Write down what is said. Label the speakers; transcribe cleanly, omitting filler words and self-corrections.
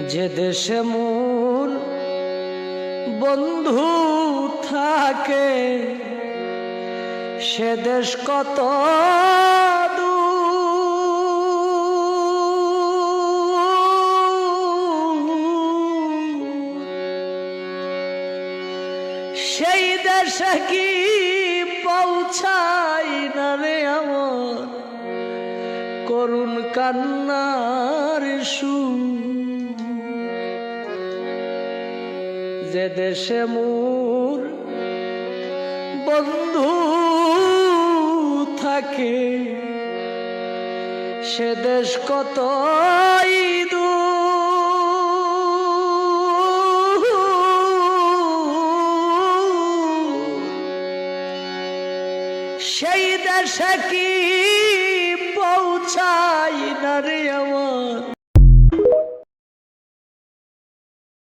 Speaker 1: যে দেশে মোর বন্ধু থাকে সে দেশ কত সেই দেশে কি পৌঁছাই না রে আমার করুণ কান্নার সুর। যে দেশে মোর বন্ধু থাকে সে দেশ কত সেই দেশে কি পৌঁছাই না রে